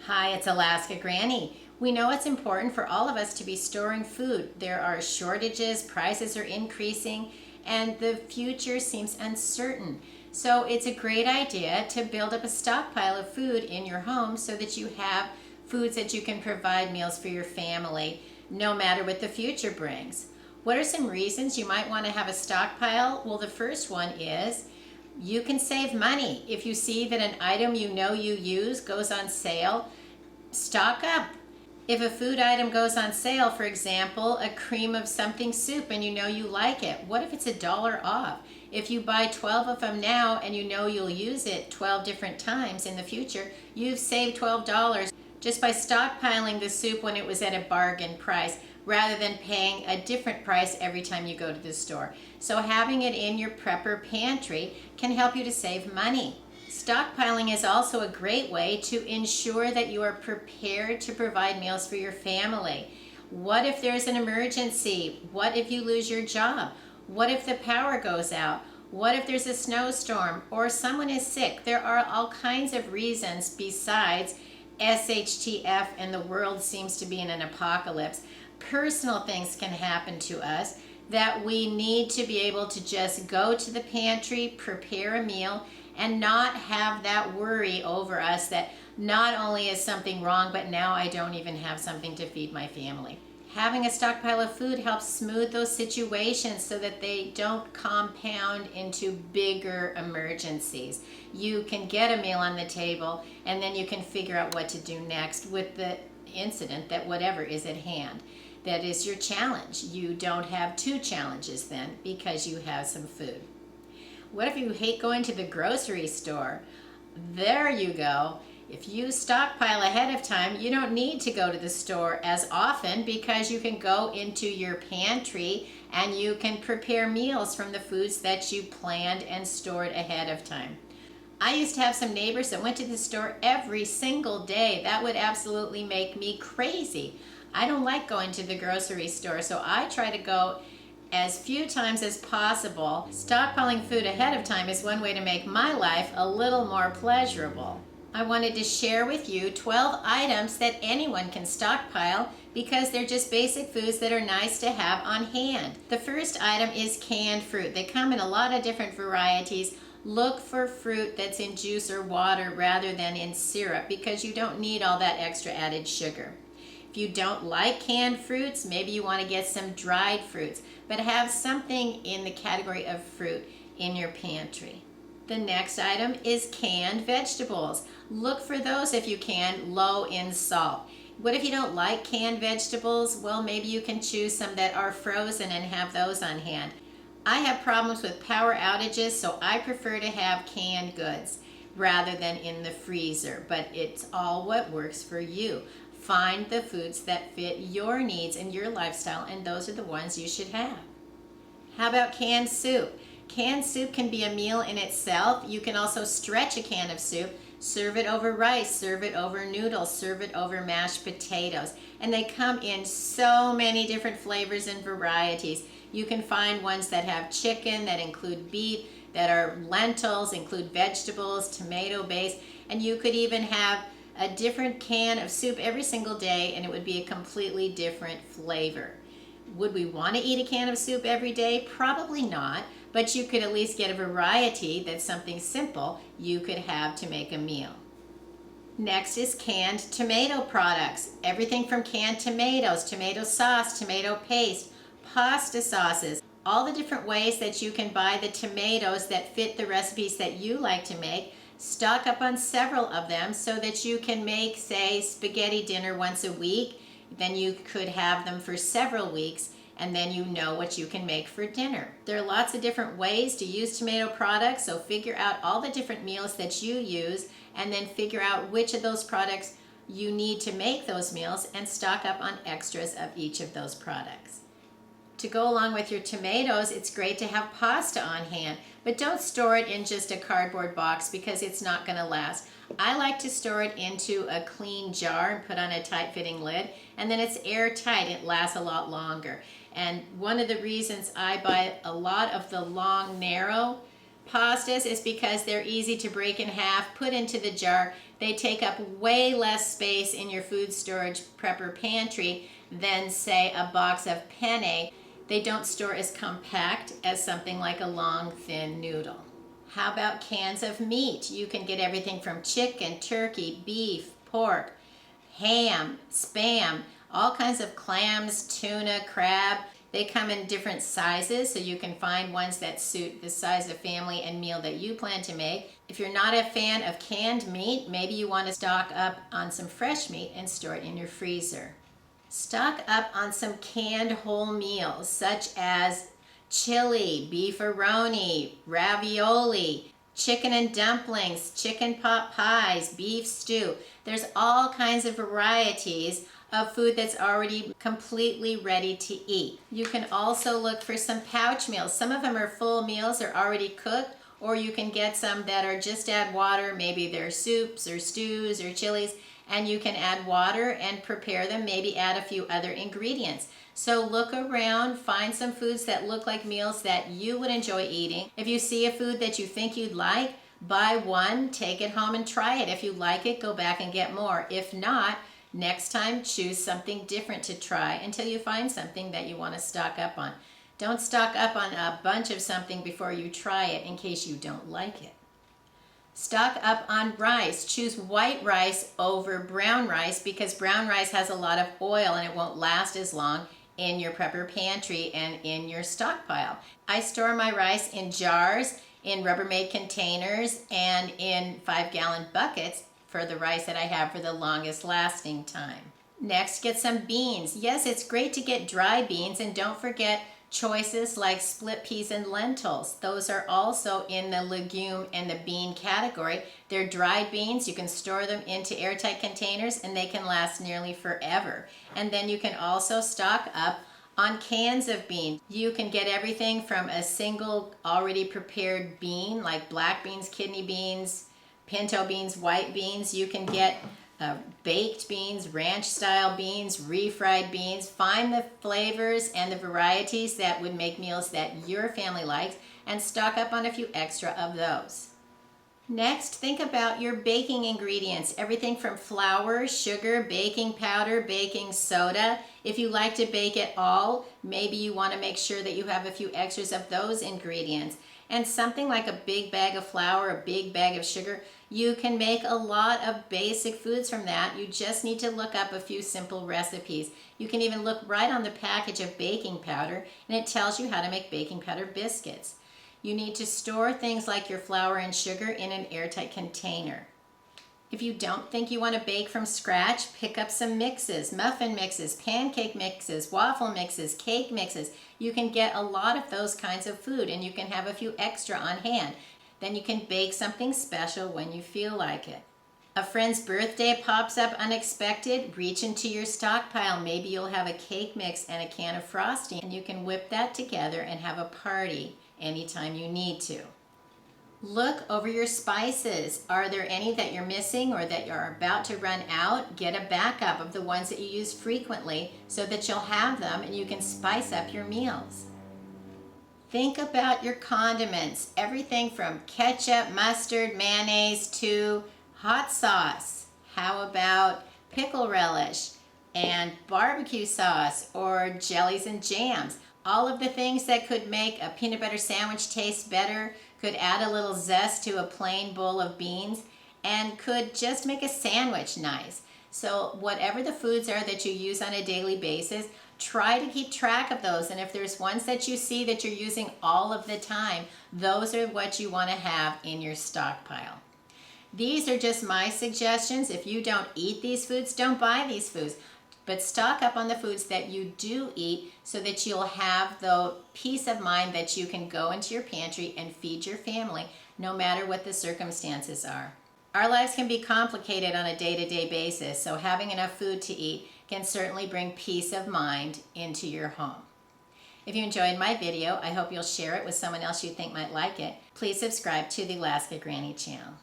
Hi, it's Alaska Granny. We know it's important for all of us to be storing food. There are shortages, prices are increasing, and the future seems uncertain. So it's a great idea to build up a stockpile of food in your home so that you have foods that you can provide meals for your family no matter what the future brings. What are some reasons you might want to have a stockpile? Well, the first one is you can save money. If you see that an item you know you use goes on sale, stock up. If a food item goes on sale, for example, a cream of something soup and you know you like it, what if it's $1 off? If you buy 12 of them now and you know you'll use it 12 different times in the future, you've saved $12 just by stockpiling the soup when it was at a bargain price rather than paying a different price every time you go to the store. So having it in your Prepper Pantry can help you to save money. Stockpiling is also a great way to ensure that you are prepared to provide meals for your family. What if there's an emergency? What if you lose your job? What if the power goes out? What if there's a snowstorm or someone is sick? There are all kinds of reasons besides SHTF and the world seems to be in an apocalypse. Personal things can happen to us that we need to be able to just go to the pantry, prepare a meal, and not have that worry over us that not only is something wrong, but now I don't even have something to feed my family. Having a stockpile of food helps smooth those situations so that they don't compound into bigger emergencies. You can get a meal on the table and then you can figure out what to do next with the incident that whatever is at hand. That is your challenge. You don't have two challenges then because you have some food. What if you hate going to the grocery store? There you go. If you stockpile ahead of time, you don't need to go to the store as often because you can go into your pantry and you can prepare meals from the foods that you planned and stored ahead of time. I used to have some neighbors that went to the store every single day. That would absolutely make me crazy. I don't like going to the grocery store, so I try to go as few times as possible. Stockpiling food ahead of time is one way to make my life a little more pleasurable. I wanted to share with you 12 items that anyone can stockpile because they're just basic foods that are nice to have on hand. The first item is canned fruit. They come in a lot of different varieties. Look for fruit that's in juice or water rather than in syrup because you don't need all that extra added sugar. If you don't like canned fruits, maybe you want to get some dried fruits, but have something in the category of fruit in your pantry. The next item is canned vegetables. Look for those if you can, low in salt. What if you don't like canned vegetables? Well, maybe you can choose some that are frozen and have those on hand. I have problems with power outages, so I prefer to have canned goods rather than in the freezer, but it's all what works for you. Find the foods that fit your needs and your lifestyle, and those are the ones you should have. How about canned soup? Canned soup can be a meal in itself. You can also stretch a can of soup, serve it over rice, serve it over noodles, serve it over mashed potatoes. And they come in so many different flavors and varieties. You can find ones that have chicken, that include beef, that are lentils, include vegetables, tomato based, and you could even have a different can of soup every single day and it would be a completely different flavor. Would we want to eat a can of soup every day? Probably not, but you could at least get a variety that's something simple you could have to make a meal. Next is canned tomato products. Everything from canned tomatoes, tomato sauce, tomato paste, pasta sauces, all the different ways that you can buy the tomatoes that fit the recipes that you like to make. Stock up on several of them so that you can make, say, spaghetti dinner once a week. Then you could have them for several weeks and then you know what you can make for dinner. There are lots of different ways to use tomato products, so figure out all the different meals that you use and then figure out which of those products you need to make those meals and stock up on extras of each of those products. To go along with your tomatoes, it's great to have pasta on hand, but don't store it in just a cardboard box because it's not going to last. I like to store it into a clean jar and put on a tight-fitting lid, and then it's airtight. It lasts a lot longer. And one of the reasons I buy a lot of the long, narrow pastas is because they're easy to break in half, put into the jar. They take up way less space in your food storage prepper pantry than, say, a box of penne. They don't store as compact as something like a long, thin noodle. How about cans of meat? You can get everything from chicken, turkey, beef, pork, ham, Spam, all kinds of clams, tuna, crab. They come in different sizes, so you can find ones that suit the size of family and meal that you plan to make. If you're not a fan of canned meat, maybe you want to stock up on some fresh meat and store it in your freezer. Stock up on some canned whole meals, such as chili, beefaroni, ravioli, chicken and dumplings, chicken pot pies, beef stew. There's all kinds of varieties of food that's already completely ready to eat. You can also look for some pouch meals. Some of them are full meals, they're already cooked, or you can get some that are just add water. Maybe they're soups or stews or chilies, and you can add water and prepare them, maybe add a few other ingredients. So look around, find some foods that look like meals that you would enjoy eating. If you see a food that you think you'd like, buy one, take it home and try it. If you like it, go back and get more. If not, next time choose something different to try until you find something that you want to stock up on. Don't stock up on a bunch of something before you try it in case you don't like it. Stock up on rice. Choose white rice over brown rice because brown rice has a lot of oil and it won't last as long in your prepper pantry and in your stockpile. I store my rice in jars, in Rubbermaid containers, and in 5-gallon buckets for the rice that I have for the longest lasting time. Next, get some beans. Yes, it's great to get dry beans, and don't forget choices like split peas and lentils. Those are also in the legume and the bean category. They're dried beans. You can store them into airtight containers and they can last nearly forever. And then you can also stock up on cans of beans. You can get everything from a single already prepared bean like black beans, kidney beans, pinto beans, white beans. You can get baked beans, ranch style beans, refried beans. Find the flavors and the varieties that would make meals that your family likes and stock up on a few extra of those. Next, think about your baking ingredients. Everything from flour, sugar, baking powder, baking soda. If you like to bake at all, maybe you want to make sure that you have a few extras of those ingredients. And something like a big bag of flour, a big bag of sugar, you can make a lot of basic foods from that. You just need to look up a few simple recipes. You can even look right on the package of baking powder and it tells you how to make baking powder biscuits. You need to store things like your flour and sugar in an airtight container. If you don't think you want to bake from scratch, pick up some mixes, muffin mixes, pancake mixes, waffle mixes, cake mixes. You can get a lot of those kinds of food and you can have a few extra on hand. Then you can bake something special when you feel like it. A friend's birthday pops up unexpected, reach into your stockpile. Maybe you'll have a cake mix and a can of frosting and you can whip that together and have a party anytime you need to. Look over your spices. Are there any that you're missing or that you're about to run out? Get a backup of the ones that you use frequently so that you'll have them and you can spice up your meals. Think about your condiments. Everything from ketchup, mustard, mayonnaise to hot sauce. How about pickle relish and barbecue sauce or jellies and jams? All of the things that could make a peanut butter sandwich taste better, could add a little zest to a plain bowl of beans, and could just make a sandwich nice. So whatever the foods are that you use on a daily basis, try to keep track of those. And if there's ones that you see that you're using all of the time, those are what you want to have in your stockpile. These are just my suggestions. If you don't eat these foods, don't buy these foods. But stock up on the foods that you do eat so that you'll have the peace of mind that you can go into your pantry and feed your family no matter what the circumstances are. Our lives can be complicated on a day-to-day basis, so having enough food to eat can certainly bring peace of mind into your home. If you enjoyed my video, I hope you'll share it with someone else you think might like it. Please subscribe to the Alaska Granny channel.